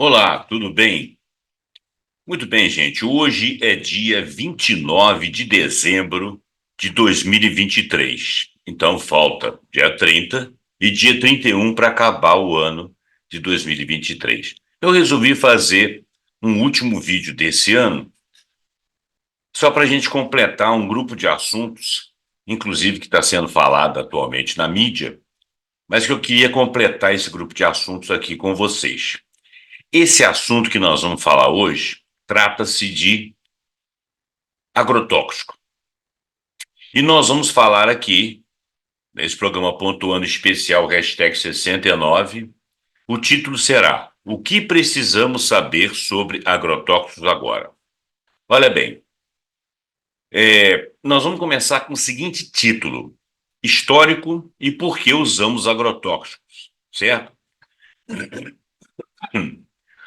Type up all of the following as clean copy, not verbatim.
Olá, tudo bem? Muito bem, gente. Hoje é dia 29 de dezembro de 2023. Então falta dia 30 e dia 31 para acabar o ano de 2023. Eu resolvi fazer um último vídeo desse ano, só para a gente completar um grupo de assuntos, inclusive que está sendo falado atualmente na mídia, mas que eu queria completar esse grupo de assuntos aqui com vocês. Esse assunto que nós vamos falar hoje trata-se de agrotóxico. E nós vamos falar aqui, nesse programa pontuando especial, hashtag 69, o título será: O que precisamos saber sobre agrotóxicos agora? Olha bem, nós vamos começar com o seguinte título: Histórico e por que usamos agrotóxicos, certo?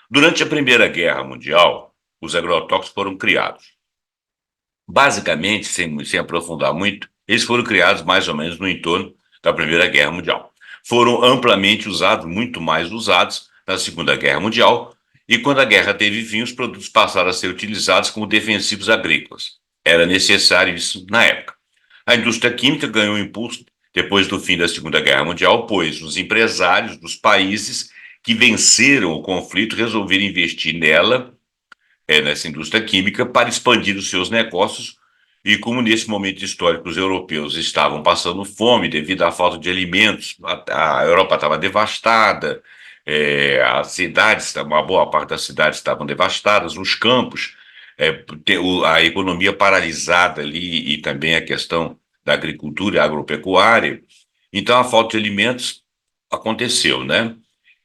Durante a Primeira Guerra Mundial, os agrotóxicos foram criados. Basicamente, sem aprofundar muito, eles foram criados mais ou menos no entorno da Primeira Guerra Mundial. Foram amplamente usados, muito mais usados, na Segunda Guerra Mundial, e quando a guerra teve fim, os produtos passaram a ser utilizados como defensivos agrícolas. Era necessário isso na época. A indústria química ganhou impulso depois do fim da Segunda Guerra Mundial, pois os empresários dos países que venceram o conflito resolveram investir nessa indústria química para expandir os seus negócios. E como nesse momento histórico os europeus estavam passando fome devido à falta de alimentos, a Europa estava devastada, as cidades, uma boa parte das cidades estavam devastadas, os campos, a economia paralisada ali e também a questão da agricultura e agropecuária. Então a falta de alimentos aconteceu, né?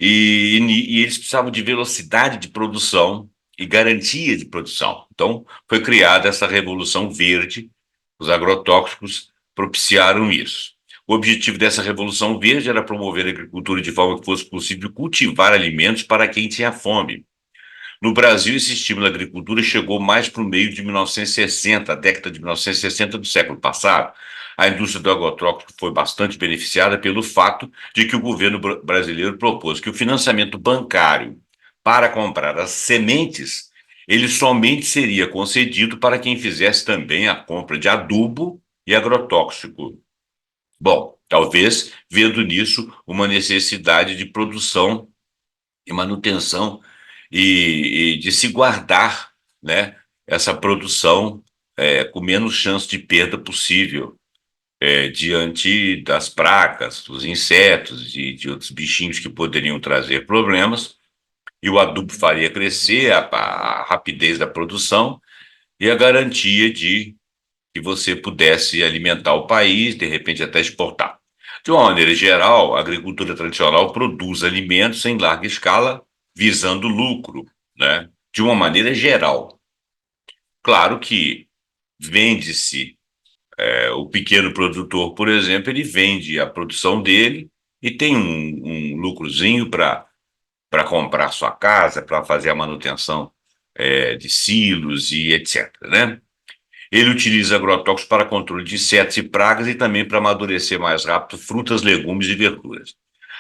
E eles precisavam de velocidade de produção e garantia de produção. Então, foi criada essa revolução verde, os agrotóxicos propiciaram isso. O objetivo dessa revolução verde era promover a agricultura de forma que fosse possível cultivar alimentos para quem tinha fome. No Brasil, esse estímulo à agricultura chegou mais para o meio de 1960, a década de 1960 do século passado. A indústria do agrotóxico foi bastante beneficiada pelo fato de que o governo brasileiro propôs que o financiamento bancário para comprar as sementes, ele somente seria concedido para quem fizesse também a compra de adubo e agrotóxico. Bom, talvez vendo nisso uma necessidade de produção e manutenção e de se guardar, né, essa produção com menos chance de perda possível diante das pragas, dos insetos e de outros bichinhos que poderiam trazer problemas. E o adubo faria crescer a rapidez da produção e a garantia de que você pudesse alimentar o país, de repente até exportar. De uma maneira geral, a agricultura tradicional produz alimentos em larga escala, visando lucro, né? De uma maneira geral. Claro que vende-se, o pequeno produtor, por exemplo, ele vende a produção dele e tem um lucrozinho para comprar sua casa, para fazer a manutenção de silos e etc., né? Ele utiliza agrotóxicos para controle de insetos e pragas e também para amadurecer mais rápido frutas, legumes e verduras.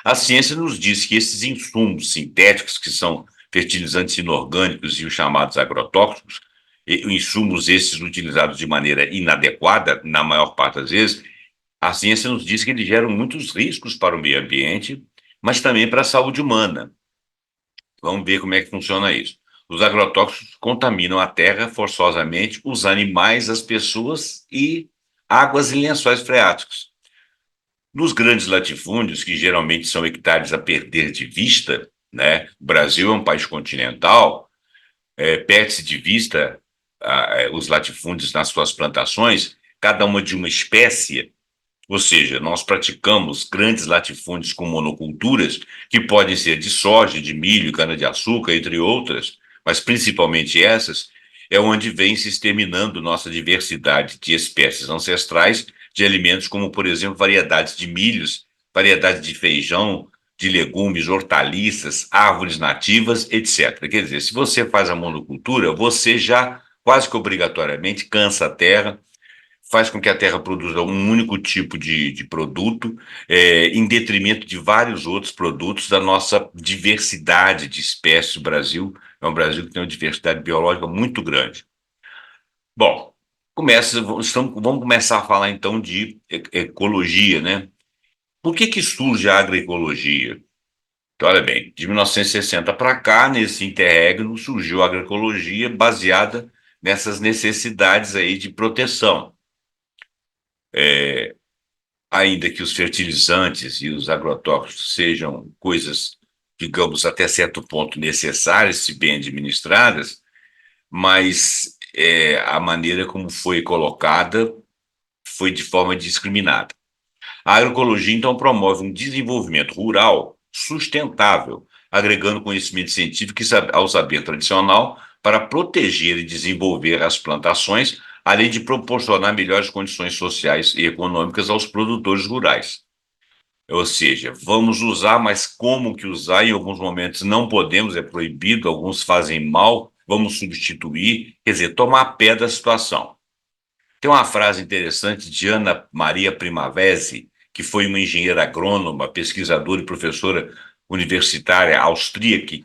A ciência nos diz que esses insumos sintéticos, que são fertilizantes inorgânicos e os chamados agrotóxicos, insumos esses utilizados de maneira inadequada, na maior parte das vezes, a ciência nos diz que eles geram muitos riscos para o meio ambiente, mas também para a saúde humana. Vamos ver como é que funciona isso. Os agrotóxicos contaminam a terra forçosamente, os animais, as pessoas e águas e lençóis freáticos. Nos grandes latifúndios, que geralmente são hectares a perder de vista, né? O Brasil é um país continental, perde-se de vista os latifúndios nas suas plantações, cada uma de uma espécie, ou seja, nós praticamos grandes latifúndios com monoculturas, que podem ser de soja, de milho, cana-de-açúcar, entre outras, mas principalmente essas, é onde vem se exterminando nossa diversidade de espécies ancestrais de alimentos, como, por exemplo, variedades de milhos, variedades de feijão, de legumes, hortaliças, árvores nativas, etc. Quer dizer, se você faz a monocultura, você já quase que obrigatoriamente cansa a terra, faz com que a terra produza um único tipo de produto, em detrimento de vários outros produtos da nossa diversidade de espécies. O Brasil é um Brasil que tem uma diversidade biológica muito grande. Bom, vamos começar a falar então de ecologia, né? Por que surge a agroecologia? Então, olha bem, de 1960 para cá, nesse interregno, surgiu a agroecologia baseada nessas necessidades aí de proteção. Ainda que os fertilizantes e os agrotóxicos sejam coisas, digamos, até certo ponto necessárias, se bem administradas, mas a maneira como foi colocada foi de forma discriminada. A agroecologia, então, promove um desenvolvimento rural sustentável, agregando conhecimento científico ao saber tradicional para proteger e desenvolver as plantações, além de proporcionar melhores condições sociais e econômicas aos produtores rurais. Ou seja, vamos usar, mas como que usar? Em alguns momentos não podemos, é proibido, alguns fazem mal, vamos substituir, quer dizer, tomar pé da situação. Tem uma frase interessante de Ana Maria Primavesi, que foi uma engenheira agrônoma, pesquisadora e professora universitária austríaca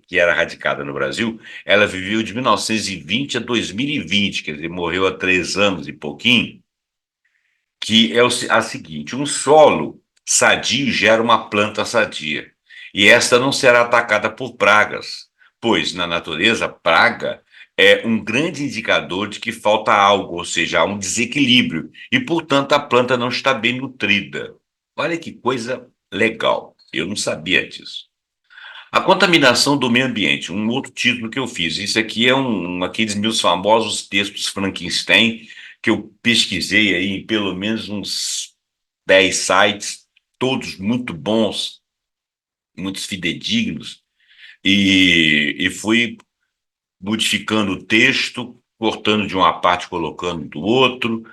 que era radicada no Brasil. Ela viveu de 1920 a 2020, quer dizer, morreu há 3 anos e pouquinho, que é a seguinte: um solo sadio gera uma planta sadia, e esta não será atacada por pragas, pois na natureza, praga é um grande indicador de que falta algo, ou seja, há um desequilíbrio, e portanto a planta não está bem nutrida. Olha que coisa legal, eu não sabia disso. A contaminação do meio ambiente, um outro título que eu fiz. Isso aqui é aqueles meus famosos textos Frankenstein, que eu pesquisei aí em pelo menos uns 10 sites, todos muito bons, muitos fidedignos, e fui modificando o texto, cortando de uma parte, colocando do outro,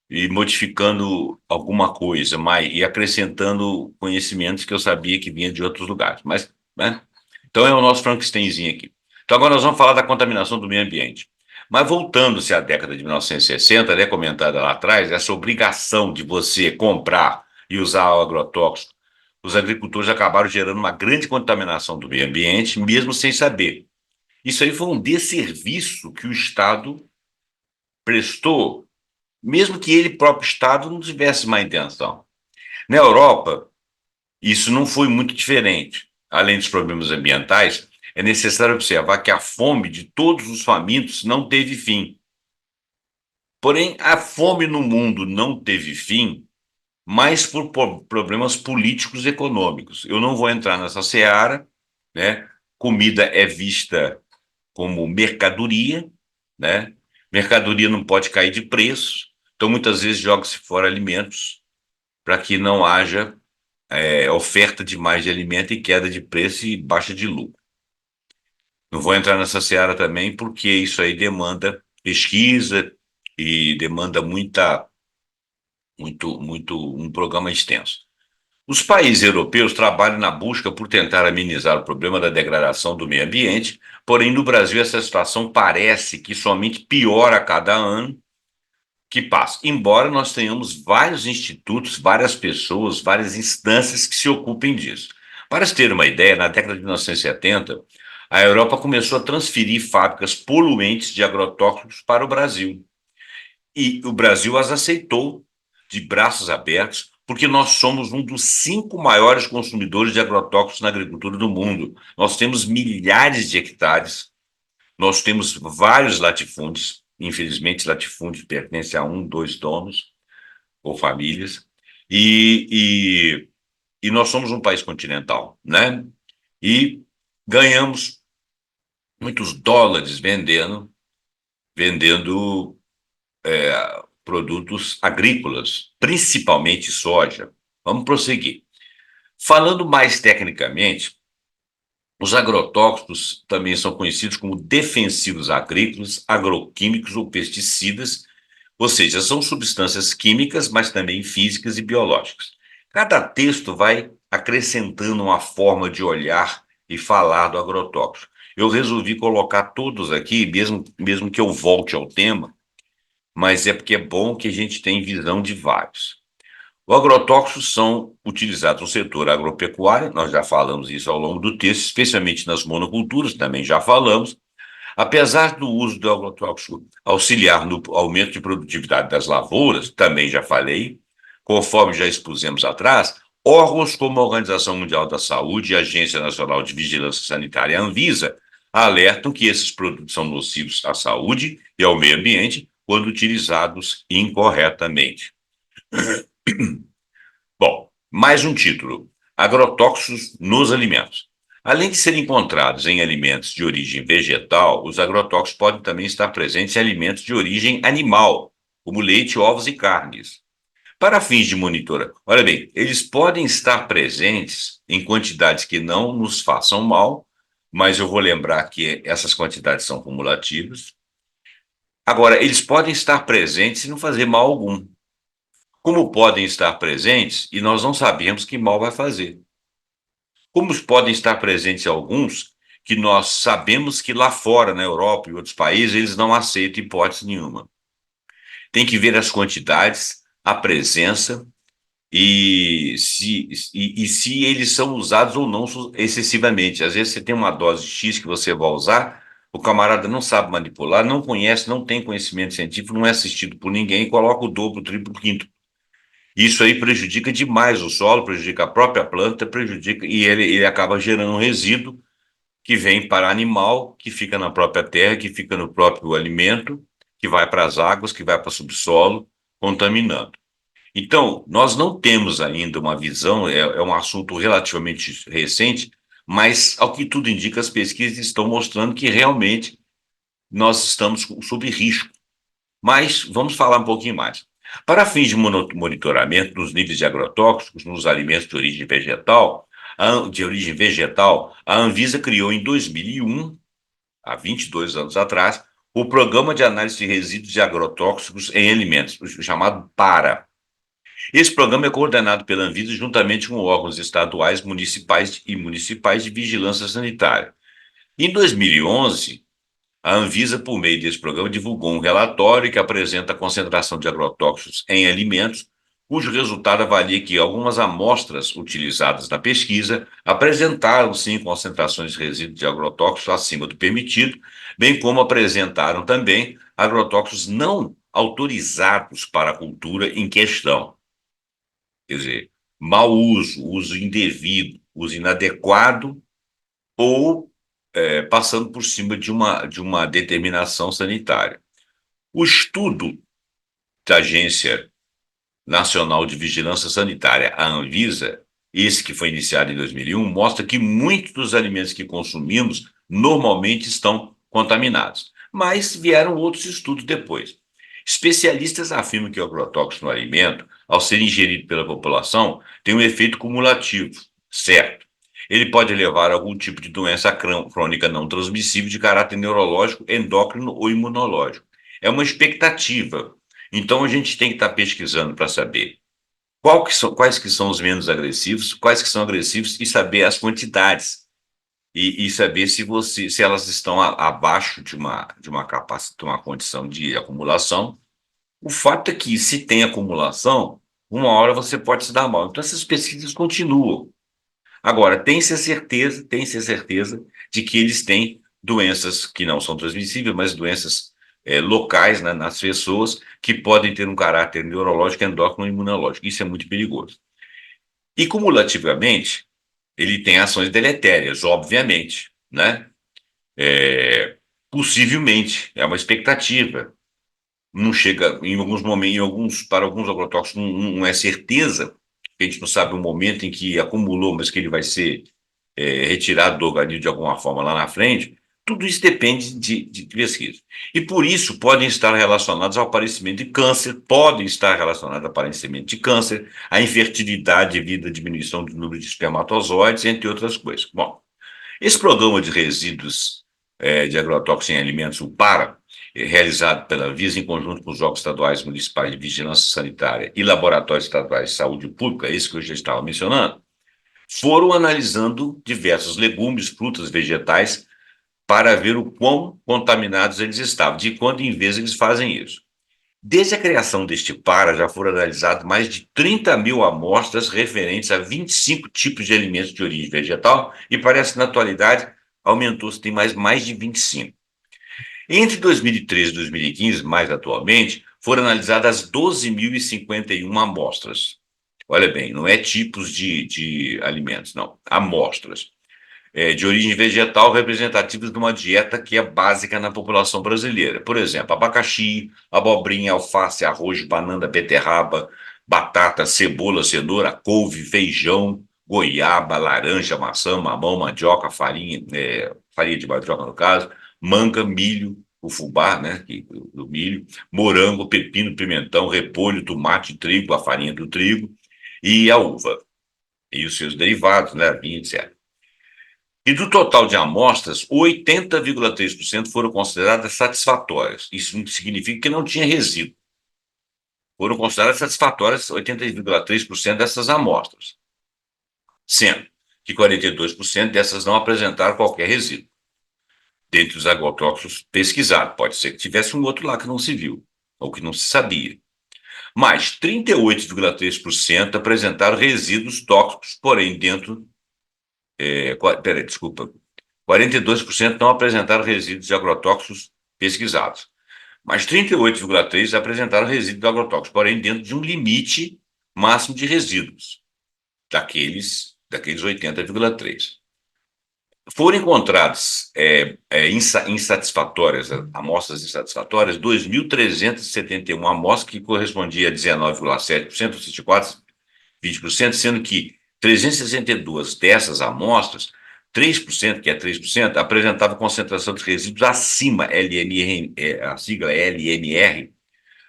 e modificando alguma coisa, e acrescentando conhecimentos que eu sabia que vinha de outros lugares. Mas, né? Então é o nosso Frankensteinzinho aqui. Então agora nós vamos falar da contaminação do meio ambiente. Mas voltando-se à década de 1960, né, comentada lá atrás, essa obrigação de você comprar e usar o agrotóxico, os agricultores acabaram gerando uma grande contaminação do meio ambiente, mesmo sem saber. Isso aí foi um desserviço que o Estado prestou, mesmo que ele próprio Estado não tivesse má intenção. Na Europa, isso não foi muito diferente. Além dos problemas ambientais, é necessário observar que a fome de todos os famintos não teve fim. Porém, a fome no mundo não teve fim, mais por problemas políticos e econômicos. Eu não vou entrar nessa seara, né? Comida é vista como mercadoria, né? Mercadoria não pode cair de preço, então muitas vezes joga-se fora alimentos para que não haja oferta demais de alimento e queda de preço e baixa de lucro. Não vou entrar nessa seara também, porque isso aí demanda pesquisa e demanda um programa extenso. Os países europeus trabalham na busca por tentar amenizar o problema da degradação do meio ambiente, porém no Brasil essa situação parece que somente piora a cada ano que passa, embora nós tenhamos vários institutos, várias pessoas, várias instâncias que se ocupem disso. Para se ter uma ideia, na década de 1970, a Europa começou a transferir fábricas poluentes de agrotóxicos para o Brasil. E o Brasil as aceitou de braços abertos, porque nós somos um dos 5 maiores consumidores de agrotóxicos na agricultura do mundo. Nós temos milhares de hectares, nós temos vários latifúndios. Infelizmente, latifúndio pertence a um, dois donos ou famílias, e, e nós somos um país continental, né? E ganhamos muitos dólares vendendo produtos agrícolas, principalmente soja. Vamos prosseguir. Falando mais tecnicamente, os agrotóxicos também são conhecidos como defensivos agrícolas, agroquímicos ou pesticidas, ou seja, são substâncias químicas, mas também físicas e biológicas. Cada texto vai acrescentando uma forma de olhar e falar do agrotóxico. Eu resolvi colocar todos aqui, mesmo que eu volte ao tema, mas é porque é bom que a gente tem visão de vários. Os agrotóxicos são utilizados no setor agropecuário, nós já falamos isso ao longo do texto, especialmente nas monoculturas, também já falamos. Apesar do uso do agrotóxico auxiliar no aumento de produtividade das lavouras, também já falei, conforme já expusemos atrás, órgãos como a Organização Mundial da Saúde e a Agência Nacional de Vigilância Sanitária, a Anvisa, alertam que esses produtos são nocivos à saúde e ao meio ambiente quando utilizados incorretamente. Bom, mais um título: agrotóxicos nos alimentos. Além de serem encontrados em alimentos de origem vegetal, os agrotóxicos podem também estar presentes em alimentos de origem animal, como leite, ovos e carnes. Para fins de monitorar, olha bem, eles podem estar presentes em quantidades que não nos façam mal, mas eu vou lembrar que essas quantidades são cumulativas. Agora, eles podem estar presentes e não fazer mal algum. Como podem estar presentes e nós não sabemos que mal vai fazer. Como podem estar presentes alguns que nós sabemos que lá fora, na Europa e outros países, eles não aceitam hipótese nenhuma. Tem que ver as quantidades, a presença e se eles são usados ou não excessivamente. Às vezes você tem uma dose X que você vai usar, o camarada não sabe manipular, não conhece, não tem conhecimento científico, não é assistido por ninguém e coloca o dobro, o triplo, o quinto. Isso aí prejudica demais o solo, prejudica a própria planta, prejudica e ele acaba gerando um resíduo que vem para animal, que fica na própria terra, que fica no próprio alimento, que vai para as águas, que vai para o subsolo, contaminando. Então, nós não temos ainda uma visão, é um assunto relativamente recente, mas, ao que tudo indica, as pesquisas estão mostrando que realmente nós estamos sob risco. Mas vamos falar um pouquinho mais. Para fins de monitoramento dos níveis de agrotóxicos nos alimentos de origem vegetal, a Anvisa criou em 2001, há 22 anos atrás, o Programa de Análise de Resíduos de Agrotóxicos em Alimentos, o chamado PARA. Esse programa é coordenado pela Anvisa juntamente com órgãos estaduais, municipais de vigilância sanitária. Em 2011, a Anvisa, por meio desse programa, divulgou um relatório que apresenta a concentração de agrotóxicos em alimentos, cujo resultado avalia que algumas amostras utilizadas na pesquisa apresentaram, sim, concentrações de resíduos de agrotóxicos acima do permitido, bem como apresentaram também agrotóxicos não autorizados para a cultura em questão. Quer dizer, mau uso, uso indevido, uso inadequado ou passando por cima de uma determinação sanitária. O estudo da Agência Nacional de Vigilância Sanitária, a Anvisa, esse que foi iniciado em 2001, mostra que muitos dos alimentos que consumimos normalmente estão contaminados. Mas vieram outros estudos depois. Especialistas afirmam que o agrotóxico no alimento, ao ser ingerido pela população, tem um efeito cumulativo, certo? Ele pode levar a algum tipo de doença crônica não transmissível de caráter neurológico, endócrino ou imunológico. É uma expectativa. Então a gente tem que estar pesquisando para saber quais que são os menos agressivos, quais que são agressivos e saber as quantidades. E saber se elas estão abaixo de uma capacidade, de uma condição de acumulação. O fato é que, se tem acumulação, uma hora você pode se dar mal. Então, essas pesquisas continuam. Agora, tem-se a certeza de que eles têm doenças que não são transmissíveis, mas doenças locais, né, nas pessoas, que podem ter um caráter neurológico, endócrino e imunológico. Isso é muito perigoso. E, cumulativamente, ele tem ações deletérias, obviamente, né? É, possivelmente, é uma expectativa. Não chega, em alguns momentos, para alguns agrotóxicos, não é certeza, a gente não sabe o momento em que acumulou, mas que ele vai ser retirado do organismo de alguma forma lá na frente. Tudo isso depende de pesquisa. E por isso podem estar relacionados ao aparecimento de câncer, podem estar relacionados ao aparecimento de câncer, à infertilidade devido à diminuição do número de espermatozoides, entre outras coisas. Bom, esse programa de resíduos de agrotóxicos em alimentos, o PARA, realizado pela Anvisa em conjunto com os órgãos estaduais municipais de vigilância sanitária e laboratórios estaduais de saúde pública, esse que eu já estava mencionando, foram analisando diversos legumes, frutas, vegetais, para ver o quão contaminados eles estavam. De quando em vez eles fazem isso. Desde a criação deste para, já foram analisadas mais de 30 mil amostras referentes a 25 tipos de alimentos de origem vegetal e parece que, na atualidade, aumentou-se, tem mais de 25. Entre 2013 e 2015, mais atualmente, foram analisadas 12.051 amostras. Olha bem, não é tipos de alimentos, não, amostras de origem vegetal representativas de uma dieta que é básica na população brasileira. Por exemplo, abacaxi, abobrinha, alface, arroz, banana, beterraba, batata, cebola, cenoura, couve, feijão, goiaba, laranja, maçã, mamão, mandioca, farinha, farinha de mandioca no caso, manga, milho, o fubá, né, do milho, morango, pepino, pimentão, repolho, tomate, trigo, a farinha do trigo e a uva e os seus derivados, né, vinho, etc. E do total de amostras, 80,3% foram consideradas satisfatórias. Isso significa que não tinha resíduo. Foram consideradas satisfatórias 80,3% dessas amostras, sendo que 42% dessas não apresentaram qualquer resíduo. Dentre os agrotóxicos pesquisados, pode ser que tivesse um outro lá que não se viu, ou que não se sabia. Mas 38,3% apresentaram resíduos tóxicos, porém dentro. Peraí, desculpa. 42% não apresentaram resíduos de agrotóxicos pesquisados, mas 38,3% apresentaram resíduos de agrotóxicos, porém dentro de um limite máximo de resíduos, daqueles 80,3%. Foram encontradas insatisfatórias, amostras insatisfatórias, 2.371 amostras, que correspondia a 19,7%, ou seja, quase 20%, sendo que 362 dessas amostras, 3%, que é 3%, apresentava concentração de resíduos acima, LNR, a sigla LNR,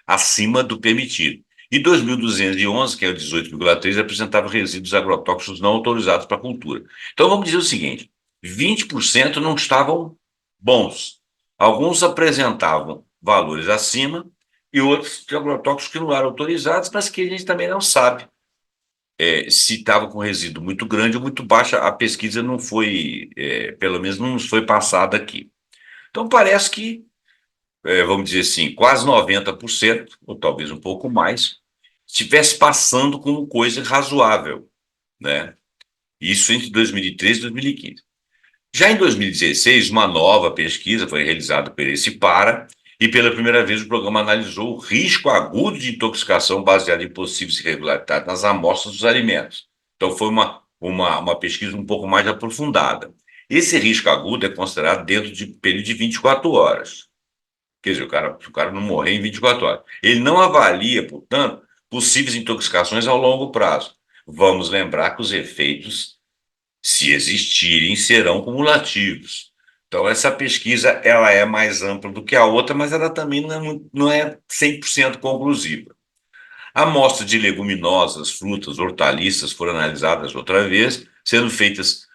acima do permitido. E 2.211, que é o 18,3%, apresentava resíduos agrotóxicos não autorizados para a cultura. Então vamos dizer o seguinte: 20% não estavam bons. Alguns apresentavam valores acima e outros de agrotóxicos que não eram autorizados, mas que a gente também não sabe se estava com resíduo muito grande ou muito baixo. A pesquisa não foi, pelo menos não foi passada aqui. Então parece que, vamos dizer assim, quase 90%, ou talvez um pouco mais, estivesse passando como coisa razoável, né? Isso entre 2013 e 2015. Já em 2016, uma nova pesquisa foi realizada por esse para, e pela primeira vez o programa analisou o risco agudo de intoxicação baseado em possíveis irregularidades nas amostras dos alimentos. Então foi uma pesquisa um pouco mais aprofundada. Esse risco agudo é considerado dentro de período de 24 horas. Quer dizer, o cara não morrer em 24 horas. Ele não avalia, portanto, possíveis intoxicações ao longo prazo. Vamos lembrar que os efeitos, se existirem, serão cumulativos. Então, essa pesquisa ela é mais ampla do que a outra, mas ela também não é 100% conclusiva. Amostras de leguminosas, frutas, hortaliças foram analisadas outra vez, sendo feitas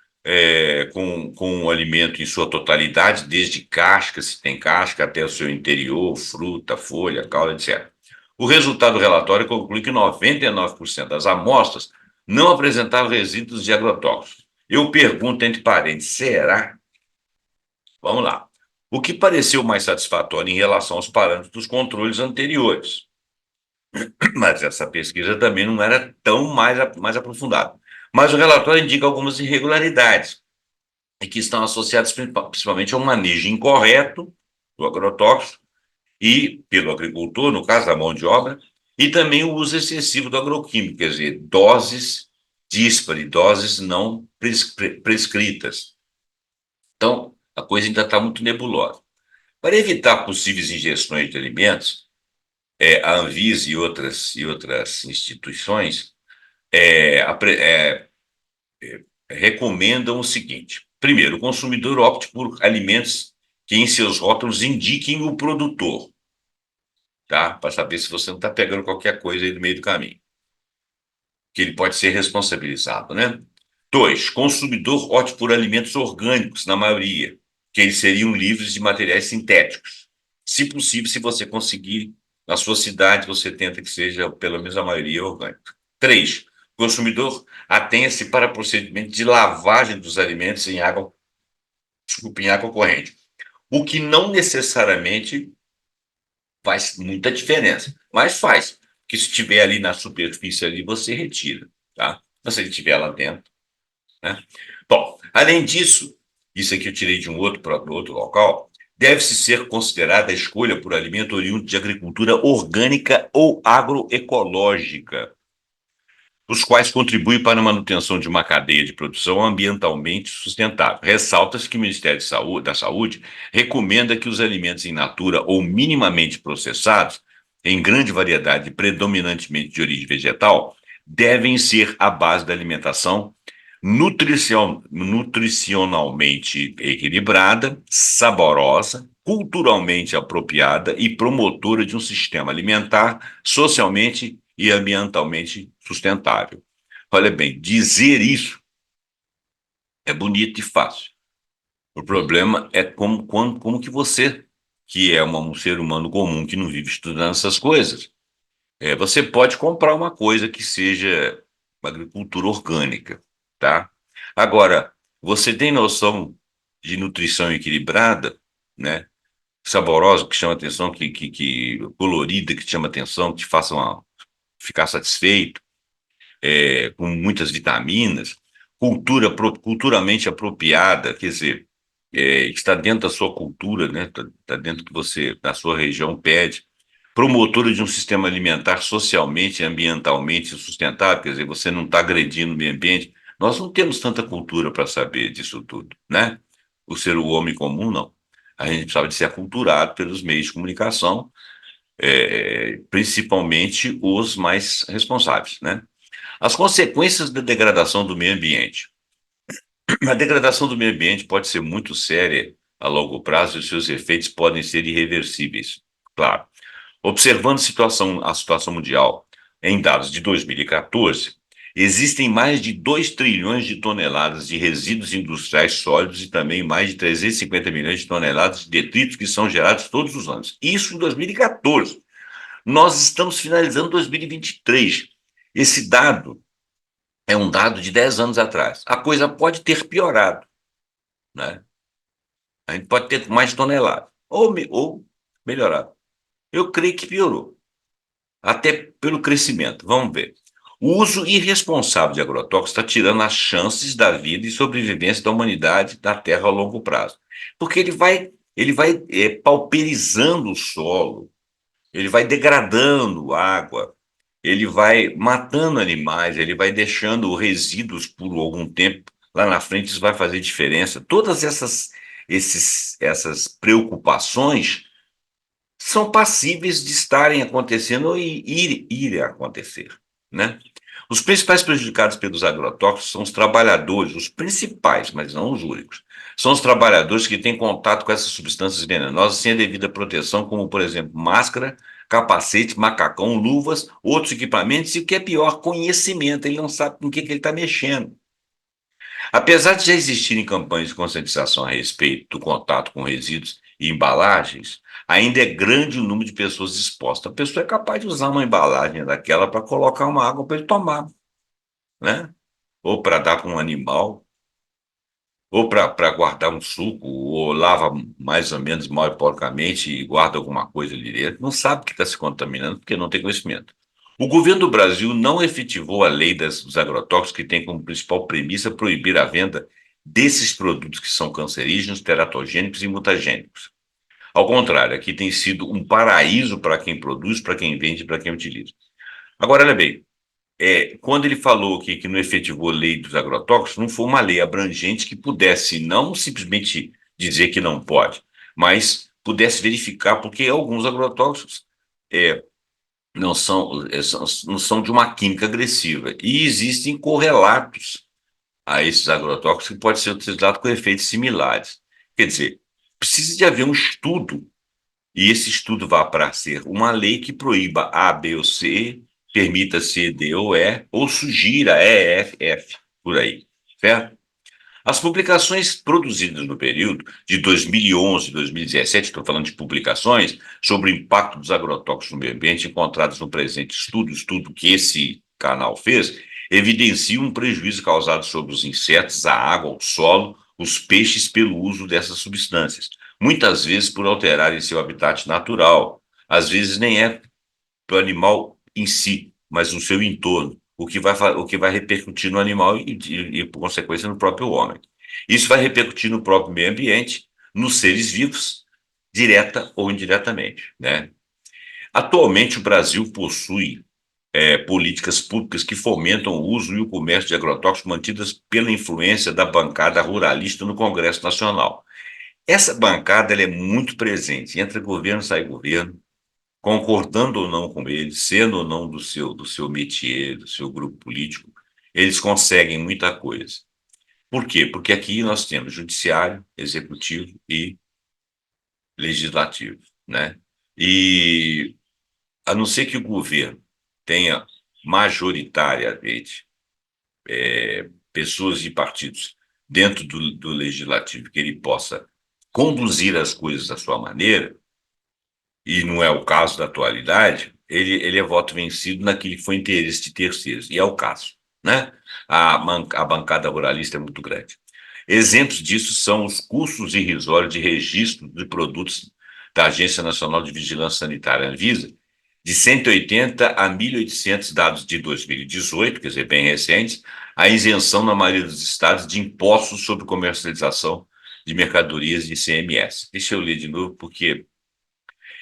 com o alimento em sua totalidade, desde casca, se tem casca, até o seu interior, fruta, folha, caule, etc. O resultado do relatório conclui que 99% das amostras não apresentavam resíduos de agrotóxicos. Eu pergunto entre parênteses, será? Vamos lá. O que pareceu mais satisfatório em relação aos parâmetros dos controles anteriores? Mas essa pesquisa também não era tão mais aprofundada. Mas o relatório indica algumas irregularidades e que estão associadas principalmente ao manejo incorreto do agrotóxico e pelo agricultor, no caso da mão de obra, e também o uso excessivo do agroquímico, quer dizer, doses díspares, doses não prescritas. Então, a coisa ainda está muito nebulosa. Para evitar possíveis injeções de alimentos, a Anvisa e outras instituições recomendam o seguinte: primeiro, o consumidor opte por alimentos que em seus rótulos indiquem o produtor, tá? Para saber se você não está pegando qualquer coisa aí no meio do caminho, que ele pode ser responsabilizado, né? Dois, consumidor opte por alimentos orgânicos, na maioria, que eles seriam livres de materiais sintéticos. Se possível, se você conseguir, na sua cidade, você tenta que seja, pelo menos a maioria, orgânica. Três, o consumidor atenha-se para procedimento de lavagem dos alimentos em água, desculpa, em água corrente, o que não necessariamente faz muita diferença, mas faz, porque se estiver ali na superfície ali, você retira, tá? Mas se ele estiver lá dentro, né? Bom, além disso, isso aqui eu tirei de um outro, outro local, deve-se ser considerada a escolha por alimento oriundo de agricultura orgânica ou agroecológica, os quais contribuem para a manutenção de uma cadeia de produção ambientalmente sustentável. Ressalta-se que o Ministério da Saúde recomenda que os alimentos em natura ou minimamente processados, em grande variedade, predominantemente de origem vegetal, devem ser a base da alimentação nutricionalmente equilibrada, saborosa, culturalmente apropriada e promotora de um sistema alimentar socialmente e ambientalmente sustentável. Olha bem, dizer isso é bonito e fácil. O problema é como que você, que é um ser humano comum que não vive estudando essas coisas, você pode comprar uma coisa que seja uma agricultura orgânica, tá? Agora, você tem noção de nutrição equilibrada, né? Saborosa, que chama atenção, que colorida, que chama atenção, que te faça ficar satisfeito, com muitas vitaminas, culturalmente apropriada, quer dizer, está dentro da sua cultura, né? Está dentro do que você, da sua região, pede. Promotora de um sistema alimentar socialmente e ambientalmente sustentável, quer dizer, você não está agredindo o meio ambiente. Nós não temos tanta cultura para saber disso tudo, né? O homem comum, não. A gente precisava de ser aculturado pelos meios de comunicação, principalmente os mais responsáveis, né? As consequências da degradação do meio ambiente. A degradação do meio ambiente pode ser muito séria a longo prazo e os seus efeitos podem ser irreversíveis. Claro. Observando a situação mundial em dados de 2014, existem mais de 2 trilhões de toneladas de resíduos industriais sólidos e também mais de 350 milhões de toneladas de detritos que são gerados todos os anos. Isso em 2014. Nós estamos finalizando 2023. Esse dado é um dado de 10 anos atrás. A coisa pode ter piorado, né? A gente pode ter mais toneladas, ou melhorado. Eu creio que piorou, até pelo crescimento. Vamos ver. O uso irresponsável de agrotóxicos está tirando as chances da vida e sobrevivência da humanidade da Terra a longo prazo. Porque ele vai pauperizando o solo, ele vai degradando água, ele vai matando animais, ele vai deixando resíduos por algum tempo. Lá na frente isso vai fazer diferença. Todas essas preocupações são passíveis de estarem acontecendo e ir acontecer, né? Os principais prejudicados pelos agrotóxicos são os trabalhadores, os principais, mas não os únicos. São os trabalhadores que têm contato com essas substâncias venenosas sem a devida proteção, como, por exemplo, máscara, capacete, macacão, luvas, outros equipamentos e, o que é pior, conhecimento. Ele não sabe com o que ele está mexendo. Apesar de já existirem campanhas de conscientização a respeito do contato com resíduos e embalagens, ainda é grande o número de pessoas expostas. A pessoa é capaz de usar uma embalagem daquela para colocar uma água para ele tomar, né? Ou para dar para um animal, ou para guardar um suco, ou lava mais ou menos mal e porcamente e guarda alguma coisa ali dentro. Não sabe que está se contaminando porque não tem conhecimento. O governo do Brasil não efetivou a lei dos agrotóxicos, que tem como principal premissa proibir a venda desses produtos que são cancerígenos, teratogênicos e mutagênicos. Ao contrário, aqui tem sido um paraíso para quem produz, para quem vende, para quem utiliza. Agora, olha bem, quando ele falou que não efetivou a lei dos agrotóxicos, não foi uma lei abrangente que pudesse não simplesmente dizer que não pode, mas pudesse verificar, porque alguns agrotóxicos não são de uma química agressiva. E existem correlatos a esses agrotóxicos que podem ser utilizados com efeitos similares. Quer dizer, precisa de haver um estudo, e esse estudo vá para ser uma lei que proíba A, B ou C, permita C, D ou E, ou sugira E, F, F, por aí, certo? As publicações produzidas no período de 2011 e 2017, estou falando de publicações sobre o impacto dos agrotóxicos no meio ambiente encontradas no presente estudo que esse canal fez, evidenciam um prejuízo causado sobre os insetos, a água, o solo, os peixes pelo uso dessas substâncias, muitas vezes por alterarem seu habitat natural, às vezes nem é para o animal em si, mas no seu entorno, o que vai repercutir no animal e, por consequência, no próprio homem. Isso vai repercutir no próprio meio ambiente, nos seres vivos, direta ou indiretamente, né? Atualmente, o Brasil possui políticas públicas que fomentam o uso e o comércio de agrotóxicos mantidas pela influência da bancada ruralista no Congresso Nacional. Essa bancada ela é muito presente, entra governo, sai governo, concordando ou não com ele, sendo ou não do seu métier, do seu grupo político, eles conseguem muita coisa. Por quê? Porque aqui nós temos judiciário, executivo e legislativo, né? E a não ser que o governo tenha majoritariamente pessoas e partidos dentro do legislativo que ele possa conduzir as coisas da sua maneira, e não é o caso da atualidade, ele é voto vencido naquele que foi interesse de terceiros, e é o caso, né? A bancada ruralista é muito grande. Exemplos disso são os custos irrisórios de registro de produtos da Agência Nacional de Vigilância Sanitária, Anvisa, de 180 a 1.800 dados de 2018, quer dizer, bem recentes, a isenção na maioria dos estados de impostos sobre comercialização de mercadorias de ICMS. Deixa eu ler de novo, porque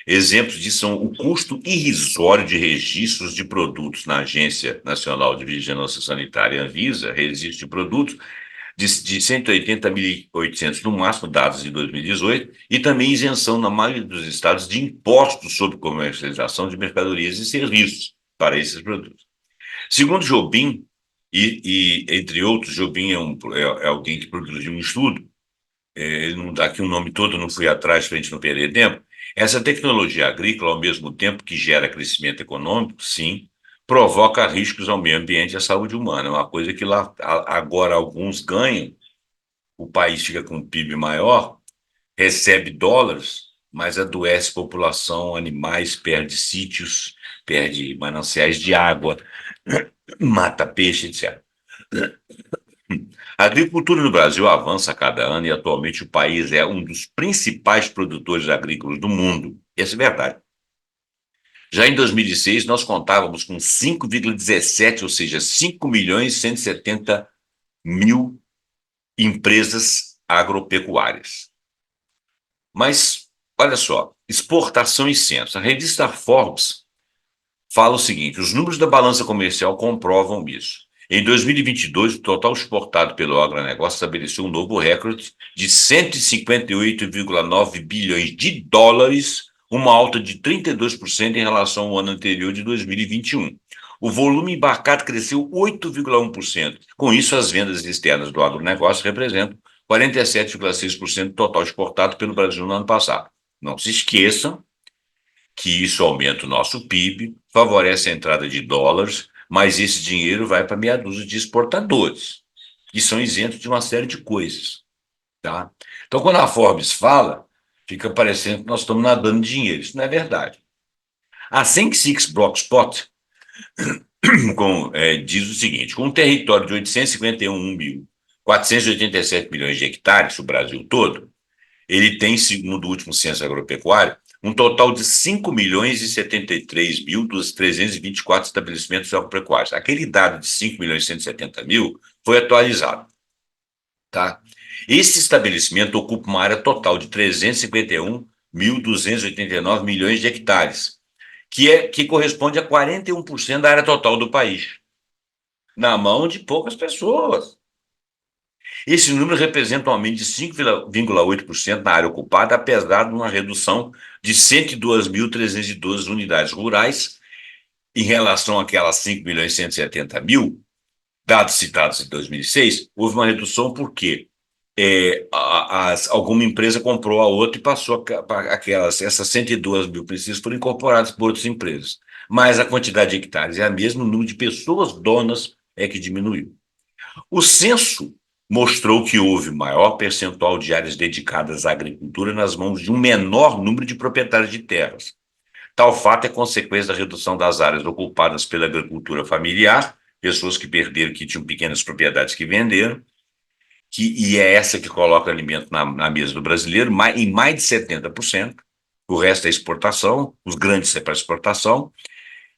exemplos disso são o custo irrisório de registros de produtos na Agência Nacional de Vigilância Sanitária, Anvisa, registro de produtos, de 180 a 1.800 no máximo, dados de 2018, e também isenção na maioria dos estados de impostos sobre comercialização de mercadorias e serviços para esses produtos. Segundo Jobim, entre outros, Jobim é alguém que produziu um estudo, ele não dá aqui o nome todo, não fui atrás para a gente não perder tempo. Essa tecnologia agrícola, ao mesmo tempo que gera crescimento econômico, sim, provoca riscos ao meio ambiente e à saúde humana. É uma coisa que lá agora alguns ganham, o país fica com um PIB maior, recebe dólares, mas adoece população, animais, perde sítios, perde mananciais de água, mata peixe, etc. A agricultura no Brasil avança a cada ano e atualmente o país é um dos principais produtores agrícolas do mundo. Essa é verdade. Já em 2006, nós contávamos com 5,17, ou seja, 5 milhões e 170 mil empresas agropecuárias. Mas, olha só, exportação e censo. A revista Forbes fala o seguinte: os números da balança comercial comprovam isso. Em 2022, o total exportado pelo agronegócio estabeleceu um novo recorde de 158,9 bilhões de dólares, uma alta de 32% em relação ao ano anterior de 2021. O volume embarcado cresceu 8,1%. Com isso, as vendas externas do agronegócio representam 47,6% do total exportado pelo Brasil no ano passado. Não se esqueçam que isso aumenta o nosso PIB, favorece a entrada de dólares, mas esse dinheiro vai para meia dúzia de exportadores, que são isentos de uma série de coisas. Tá? Então, quando a Forbes fala, fica parecendo que nós estamos nadando em dinheiro. Isso não é verdade. A Think Six Blockspot diz o seguinte: com um território de 851.487 milhões de hectares, o Brasil todo, ele tem, segundo o último censo agropecuário, um total de 5 milhões e 73 mil dos 324 estabelecimentos agropecuários. Aquele dado de 5 milhões e 170 mil foi atualizado. Tá? Esse estabelecimento ocupa uma área total de 351.289 milhões de hectares, que corresponde a 41% da área total do país, na mão de poucas pessoas. Esse número representa um aumento de 5,8% na área ocupada, apesar de uma redução de 102.312 unidades rurais em relação àquelas 5 milhões e 170 mil, dados citados em 2006, houve uma redução porque alguma empresa comprou a outra e passou essas 102 mil precisas foram incorporadas por outras empresas. Mas a quantidade de hectares é a mesma, o número de pessoas donas é que diminuiu. O censo mostrou que houve maior percentual de áreas dedicadas à agricultura nas mãos de um menor número de proprietários de terras. Tal fato é consequência da redução das áreas ocupadas pela agricultura familiar, pessoas que perderam, que tinham pequenas propriedades que venderam, e é essa que coloca alimento na mesa do brasileiro, em mais de 70%, O resto é exportação, os grandes é para exportação,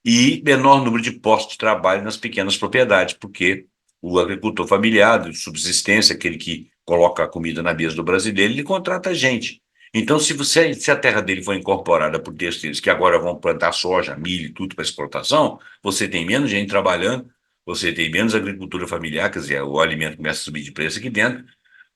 e menor número de postos de trabalho nas pequenas propriedades, porque o agricultor familiar, de subsistência, aquele que coloca a comida na mesa do brasileiro, ele contrata gente. Então, se a terra dele for incorporada por terceiros que agora vão plantar soja, milho e tudo para exportação, você tem menos gente trabalhando, você tem menos agricultura familiar, quer dizer, o alimento começa a subir de preço aqui dentro,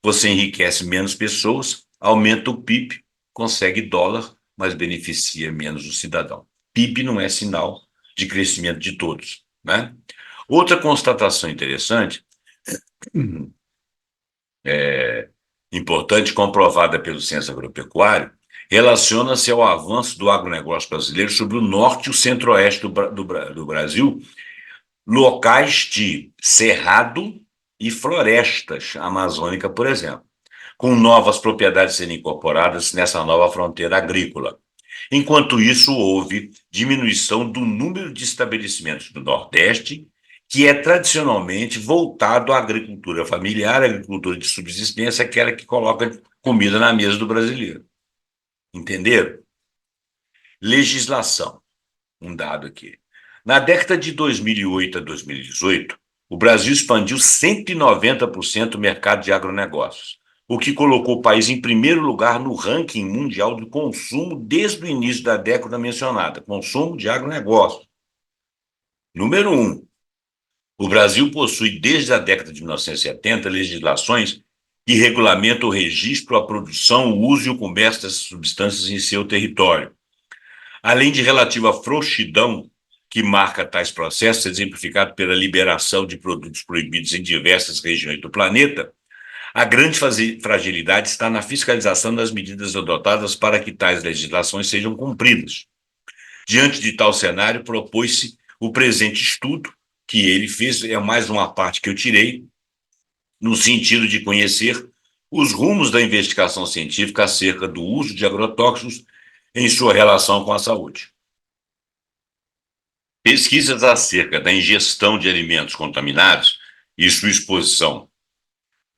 você enriquece menos pessoas, aumenta o PIB, consegue dólar, mas beneficia menos o cidadão. PIB não é sinal de crescimento de todos, né? Outra constatação interessante, importante, comprovada pelo Censo Agropecuário, relaciona-se ao avanço do agronegócio brasileiro sobre o norte e o centro-oeste do Brasil, locais de cerrado e florestas amazônica, por exemplo, com novas propriedades sendo incorporadas nessa nova fronteira agrícola. Enquanto isso, houve diminuição do número de estabelecimentos do Nordeste, que é tradicionalmente voltado à agricultura familiar, à agricultura de subsistência, aquela que coloca comida na mesa do brasileiro. Entenderam? Legislação. Um dado aqui. Na década de 2008 a 2018, o Brasil expandiu 190% o mercado de agronegócios, o que colocou o país em primeiro lugar no ranking mundial do consumo desde o início da década mencionada, consumo de agronegócios. Número um, o Brasil possui desde a década de 1970 legislações que regulamentam o registro, a produção, o uso e o comércio dessas substâncias em seu território. Além de relativa frouxidão que marca tais processos, exemplificado pela liberação de produtos proibidos em diversas regiões do planeta, a grande fragilidade está na fiscalização das medidas adotadas para que tais legislações sejam cumpridas. Diante de tal cenário, propôs-se o presente estudo, que ele fez, é mais uma parte que eu tirei, no sentido de conhecer os rumos da investigação científica acerca do uso de agrotóxicos em sua relação com a saúde. Pesquisas acerca da ingestão de alimentos contaminados e sua exposição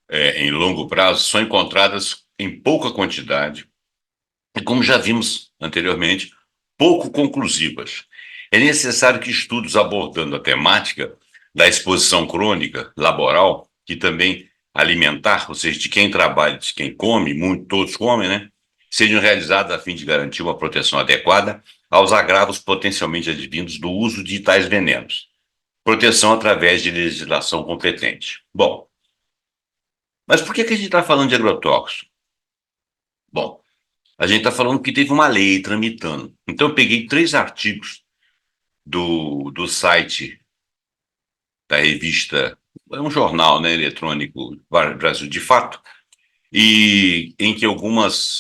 em longo prazo são encontradas em pouca quantidade e, como já vimos anteriormente, pouco conclusivas. É necessário que estudos abordando a temática da exposição crônica laboral, que também alimentar, ou seja, de quem trabalha, de quem come, muito, todos comem, né? Sejam realizados a fim de garantir uma proteção adequada aos agravos potencialmente advindos do uso de tais venenos. Proteção através de legislação competente. Bom, mas por que a gente está falando de agrotóxico? Bom, a gente está falando que teve uma lei tramitando. Então, eu peguei 3 artigos do site da revista, é um jornal, né, eletrônico Brasil de Fato, e em que alguns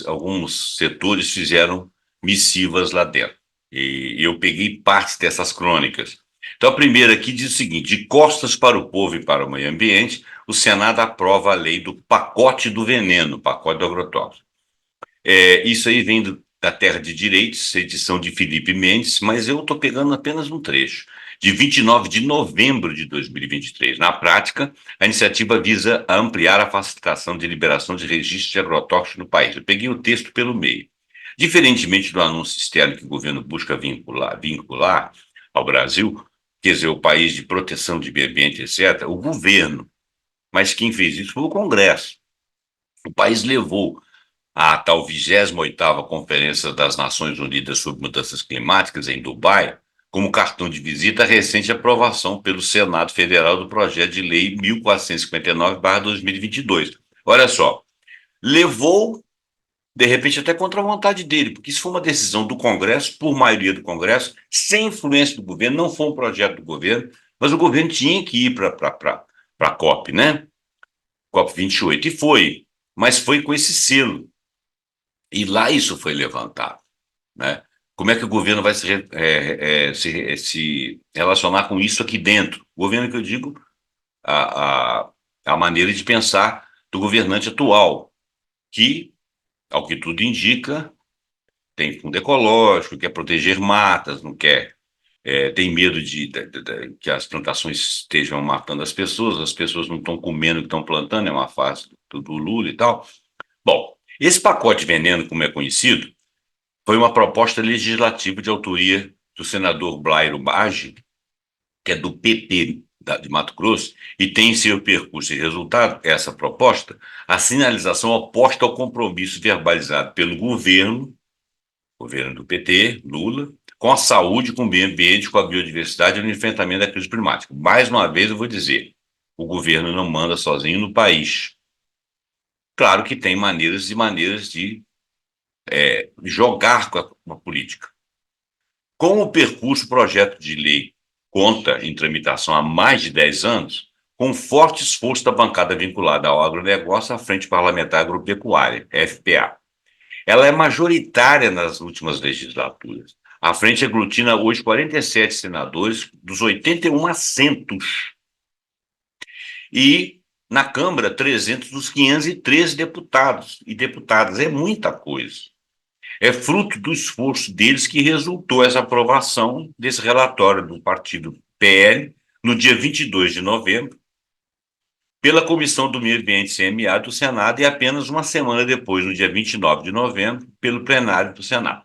setores fizeram missivas lá dentro. E eu peguei partes dessas crônicas. Então, a primeira aqui diz o seguinte: de costas para o povo e para o meio ambiente, o Senado aprova a lei do pacote do veneno, pacote do agrotóxico. Isso aí vem da Terra de Direitos, edição de Felipe Mendes, mas eu estou pegando apenas um trecho. De 29 de novembro de 2023. Na prática, a iniciativa visa ampliar a facilitação de liberação de registros de agrotóxicos no país. Eu peguei o texto pelo meio. Diferentemente do anúncio externo que o governo busca vincular ao Brasil, quer dizer, o país de proteção de meio ambiente, etc., o governo, mas quem fez isso foi o Congresso. O país levou a tal 28ª Conferência das Nações Unidas sobre Mudanças Climáticas, em Dubai, como cartão de visita a recente aprovação pelo Senado Federal do projeto de lei 1459/2022. Olha só, levou, de repente, até contra a vontade dele, porque isso foi uma decisão do Congresso, por maioria do Congresso, sem influência do governo, não foi um projeto do governo, mas o governo tinha que ir para a COP, né? COP 28, e foi, mas foi com esse selo. E lá isso foi levantado, né? Como é que o governo vai se relacionar com isso aqui dentro? O governo que eu digo, a, a, a maneira de pensar do governante atual, que, ao que tudo indica, tem fundo ecológico, quer proteger matas, não quer, tem medo que as plantações estejam matando as pessoas não estão comendo o que estão plantando, é uma fase do Lula e tal. Bom, esse pacote veneno, como é conhecido, Foi uma proposta legislativa de autoria do senador Blairo Maggi, que é do PP de Mato Grosso, e tem em seu percurso e resultado, essa proposta, a sinalização oposta ao compromisso verbalizado pelo governo do PT, Lula, com a saúde, com o meio ambiente, com a biodiversidade e no enfrentamento da crise climática. Mais uma vez, eu vou dizer, o governo não manda sozinho no país. Claro que tem maneiras e maneiras de jogar com a política. Com o percurso, o projeto de lei conta em tramitação há mais de 10 anos, com um forte esforço da bancada vinculada ao agronegócio à Frente Parlamentar Agropecuária, FPA. Ela é majoritária nas últimas legislaturas. A frente aglutina hoje 47 senadores dos 81 assentos. E na Câmara, 300 dos 513 deputados e deputadas. É muita coisa. É fruto do esforço deles que resultou essa aprovação desse relatório do partido PL no dia 22 de novembro, pela Comissão do Meio Ambiente CMA do Senado e apenas uma semana depois, no dia 29 de novembro, pelo plenário do Senado.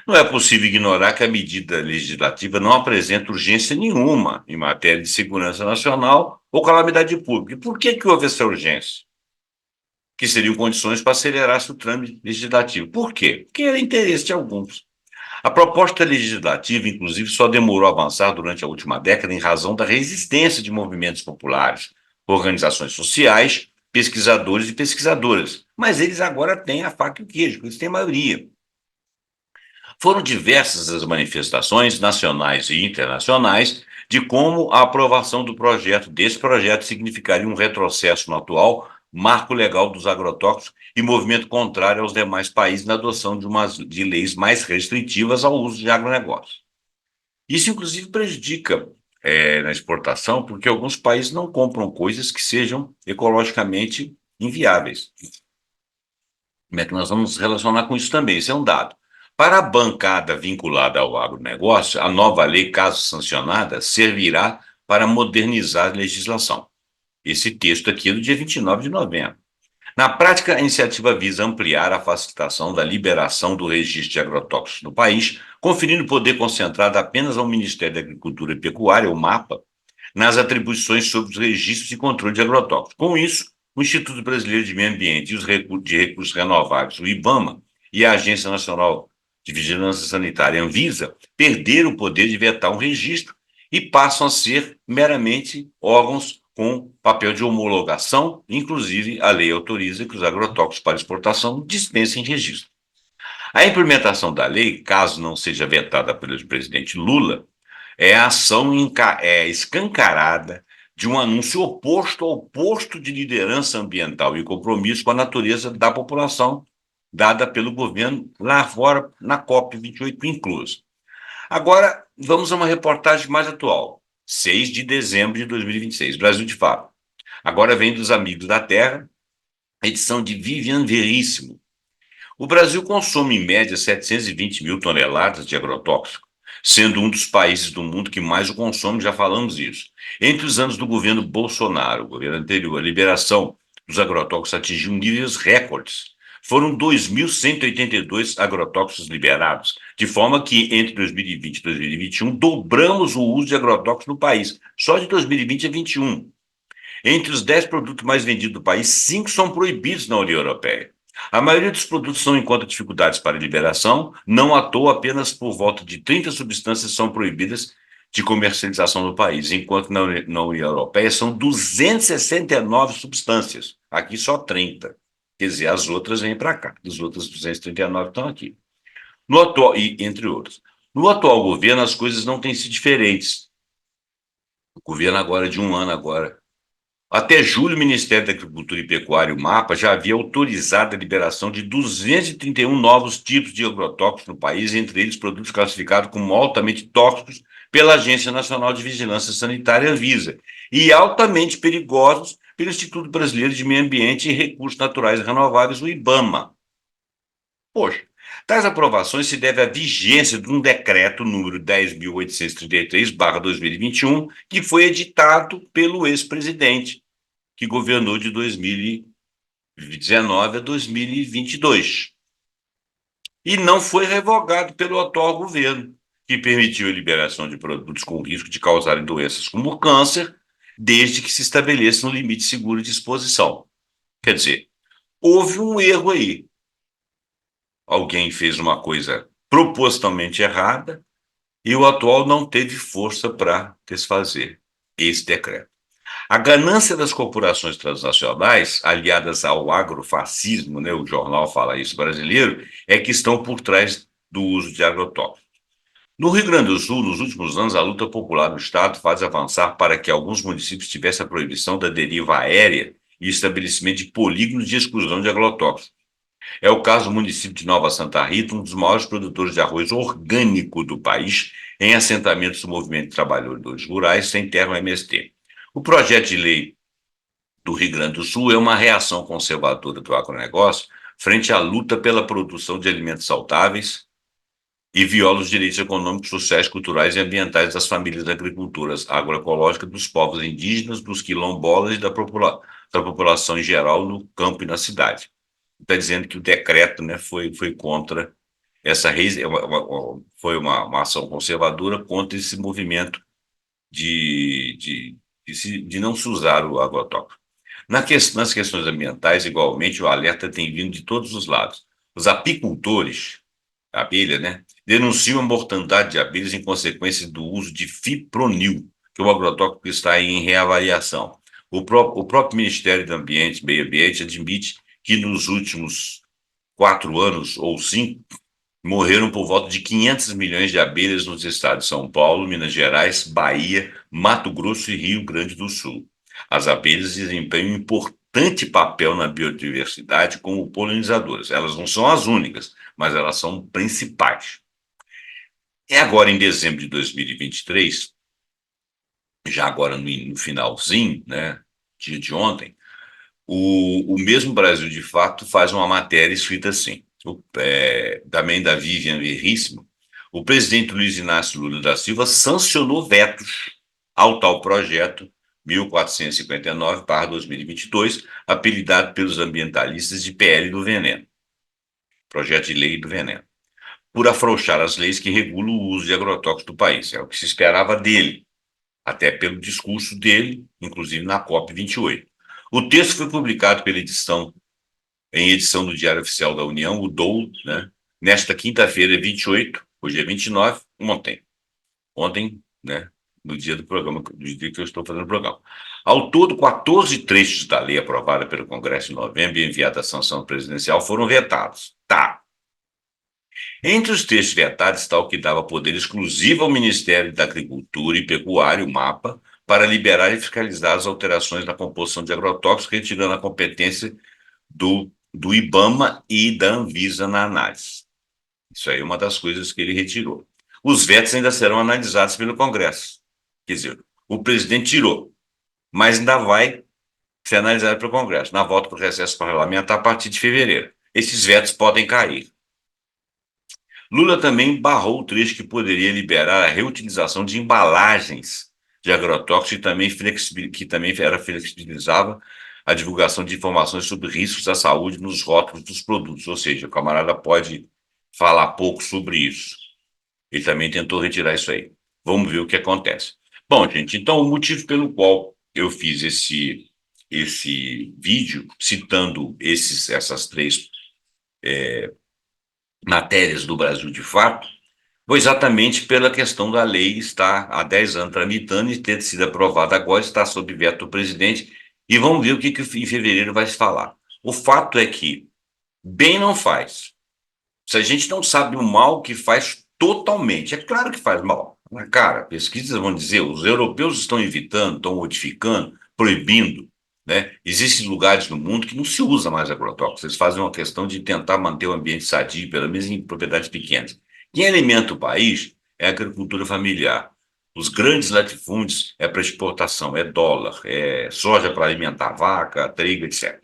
Não é possível ignorar que a medida legislativa não apresenta urgência nenhuma em matéria de segurança nacional ou calamidade pública. E por que houve essa urgência? Que seriam condições para acelerar o trâmite legislativo. Por quê? Porque era interesse de alguns. A proposta legislativa, inclusive, só demorou a avançar durante a última década em razão da resistência de movimentos populares, organizações sociais, pesquisadores e pesquisadoras. Mas eles agora têm a faca e o queijo, eles têm maioria. Foram diversas as manifestações nacionais e internacionais de como a aprovação desse projeto significaria um retrocesso no atual marco legal dos agrotóxicos e movimento contrário aos demais países na adoção de leis mais restritivas ao uso de agronegócio. Isso, inclusive, prejudica na exportação, porque alguns países não compram coisas que sejam ecologicamente inviáveis. Como é que nós vamos nos relacionar com isso também? Isso é um dado. Para a bancada vinculada ao agronegócio, a nova lei, caso sancionada, servirá para modernizar a legislação. Esse texto aqui é do dia 29 de novembro. Na prática, a iniciativa visa ampliar a facilitação da liberação do registro de agrotóxicos no país, conferindo poder concentrado apenas ao Ministério da Agricultura e Pecuária, o MAPA, nas atribuições sobre os registros e controle de agrotóxicos. Com isso, o Instituto Brasileiro de Meio Ambiente e os de Recursos Renováveis, o IBAMA, e a Agência Nacional de Vigilância Sanitária, Anvisa, perderam o poder de vetar um registro e passam a ser meramente órgãos com papel de homologação, inclusive a lei autoriza que os agrotóxicos para exportação dispensem registro. A implementação da lei, caso não seja vetada pelo presidente Lula, é a ação escancarada de um anúncio oposto ao posto de liderança ambiental e compromisso com a natureza da população, dada pelo governo lá fora, na COP28 incluso. Agora, vamos a uma reportagem mais atual, 6 de dezembro de 2026, Brasil de Fato. Agora vem dos Amigos da Terra, edição de Vivian Veríssimo. O Brasil consome, em média, 720 mil toneladas de agrotóxico, sendo um dos países do mundo que mais o consome, já falamos isso. Entre os anos do governo Bolsonaro, o governo anterior, a liberação dos agrotóxicos atingiu níveis recordes. Foram 2.182 agrotóxicos liberados, de forma que entre 2020 e 2021 dobramos o uso de agrotóxicos no país, só de 2020 a 2021. Entre os 10 produtos mais vendidos do país, 5 são proibidos na União Europeia. A maioria dos produtos não encontra dificuldades para liberação, não à toa apenas por volta de 30 substâncias são proibidas de comercialização no país, enquanto na União Europeia são 269 substâncias, aqui só 30. Quer dizer, as outras vêm para cá, as outras 239 estão aqui. No atual, e entre outros. No atual governo, as coisas não têm sido diferentes. O governo agora, de um ano agora, até julho, o Ministério da Agricultura e Pecuária, o MAPA, já havia autorizado a liberação de 231 novos tipos de agrotóxicos no país, entre eles produtos classificados como altamente tóxicos pela Agência Nacional de Vigilância Sanitária, Anvisa, e altamente perigosos pelo Instituto Brasileiro de Meio Ambiente e Recursos Naturais Renováveis, o IBAMA. Poxa, tais aprovações se devem à vigência de um decreto número 10.833/2021, que foi editado pelo ex-presidente, que governou de 2019 a 2022. e não foi revogado pelo atual governo, que permitiu a liberação de produtos com risco de causarem doenças como o câncer, desde que se estabeleça um limite seguro de exposição. Quer dizer, houve um erro aí. Alguém fez uma coisa propositalmente errada e o atual não teve força para desfazer esse decreto. A ganância das corporações transnacionais, aliadas ao agrofascismo, né, o jornal fala isso brasileiro, é que estão por trás do uso de agrotóxicos. No Rio Grande do Sul, nos últimos anos, a luta popular no estado faz avançar para que alguns municípios tivessem a proibição da deriva aérea e estabelecimento de polígonos de exclusão de agrotóxicos. É o caso do município de Nova Santa Rita, um dos maiores produtores de arroz orgânico do país, em assentamentos do Movimento de Trabalhadores Rurais sem terra MST. O projeto de lei do Rio Grande do Sul é uma reação conservadora do agronegócio frente à luta pela produção de alimentos saudáveis e viola os direitos econômicos, sociais, culturais e ambientais das famílias agricultoras agroecológicas, dos povos indígenas, dos quilombolas e da população em geral no campo e na cidade. Está dizendo que o decreto, né, foi contra essa foi uma ação conservadora contra esse movimento de não se usar o agrotóxico. Nas questões ambientais, igualmente, o alerta tem vindo de todos os lados. Os apicultores, a abelha, né, denunciam a mortandade de abelhas em consequência do uso de fipronil, que é o agrotóxico está em reavaliação. O próprio Ministério do Ambiente, Meio Ambiente, admite que nos últimos 4 anos ou 5, morreram por volta de 500 milhões de abelhas nos estados de São Paulo, Minas Gerais, Bahia, Mato Grosso e Rio Grande do Sul. As abelhas desempenham um importante papel na biodiversidade como polinizadoras. Elas não são as únicas, mas elas são principais. É agora em dezembro de 2023, já agora no finalzinho, né, dia de ontem, o mesmo Brasil de Fato faz uma matéria escrita assim, também da Vivian Verríssimo. O presidente Luiz Inácio Lula da Silva sancionou vetos ao tal projeto 1459/2022, apelidado pelos ambientalistas de PL do Veneno, Projeto de Lei do Veneno, por afrouxar as leis que regulam o uso de agrotóxicos do país. É o que se esperava dele, até pelo discurso dele, inclusive na COP28. O texto foi publicado em edição do Diário Oficial da União, o DOU, né, nesta quinta-feira, 28, hoje é 29, ontem, né, no dia do programa, no dia que eu estou fazendo o programa. Ao todo, 14 trechos da lei aprovada pelo Congresso em novembro e enviada à sanção presidencial foram vetados. Tá. Entre os textos vetados está o que dava poder exclusivo ao Ministério da Agricultura e Pecuária, o MAPA, para liberar e fiscalizar as alterações na composição de agrotóxicos, retirando a competência do IBAMA e da Anvisa na análise. Isso aí é uma das coisas que ele retirou. Os vetos ainda serão analisados pelo Congresso. Quer dizer, o presidente tirou, mas ainda vai ser analisado pelo Congresso, na volta para o recesso parlamentar a partir de fevereiro. Esses vetos podem cair. Lula também barrou o trecho que poderia liberar a reutilização de embalagens de agrotóxicos e também flexibilizava a divulgação de informações sobre riscos à saúde nos rótulos dos produtos, ou seja, o camarada pode falar pouco sobre isso. Ele também tentou retirar isso aí. Vamos ver o que acontece. Bom, gente, então o motivo pelo qual eu fiz esse vídeo citando essas três matérias do Brasil de Fato foi exatamente pela questão da lei estar há 10 anos tramitando e ter sido aprovada agora, está sob veto do presidente, e vamos ver o que em fevereiro vai se falar. O fato é que bem não faz. Se a gente não sabe o mal que faz totalmente, é claro que faz mal. Mas, cara, pesquisas vão dizer, os europeus estão evitando, estão modificando, proibindo, né? Existem lugares no mundo que não se usa mais agrotóxicos. Eles fazem uma questão de tentar manter o ambiente sadio, pelo menos em propriedades pequenas. Quem alimenta o país é a agricultura familiar. Os grandes latifúndios é para exportação, é dólar, é soja para alimentar vaca, trigo, etc.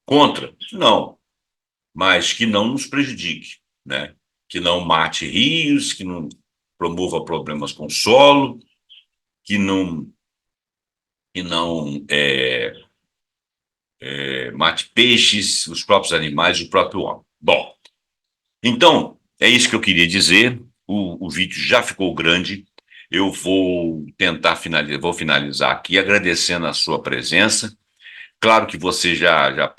Contra? Não, mas que não nos prejudique, né? Que não mate rios, que não promova problemas com o solo, que não mate peixes, os próprios animais e o próprio homem. Bom, Então, é isso que eu queria dizer. O vídeo já ficou grande. Eu vou tentar finalizar, vou finalizar aqui agradecendo a sua presença. Claro que você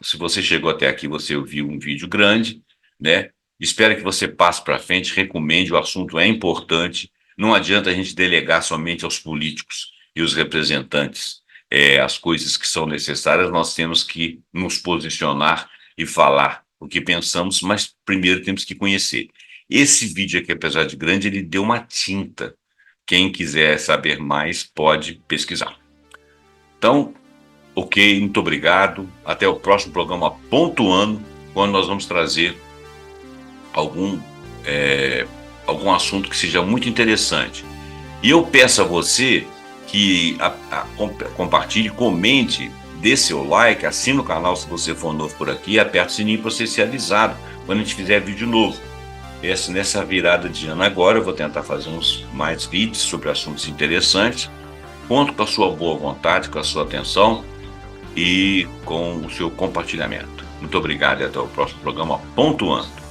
se você chegou até aqui, você viu um vídeo grande, né? Espero que você passe para frente, recomende, o assunto é importante. Não adianta a gente delegar somente aos políticos e os representantes as coisas que são necessárias, nós temos que nos posicionar e falar o que pensamos, mas primeiro temos que conhecer. Esse vídeo aqui, apesar de grande, ele deu uma tinta. Quem quiser saber mais, pode pesquisar. Então, ok, muito obrigado. Até o próximo programa Pontuando, quando nós vamos trazer algum, algum assunto que seja muito interessante. E eu peço a você que compartilhe, comente, dê seu like, assine o canal se você for novo por aqui e aperte o sininho para ser se avisado quando a gente fizer vídeo novo. Nessa virada de ano agora, eu vou tentar fazer uns mais vídeos sobre assuntos interessantes. Conto com a sua boa vontade, com a sua atenção e com o seu compartilhamento. Muito obrigado e até o próximo programa Pontuando.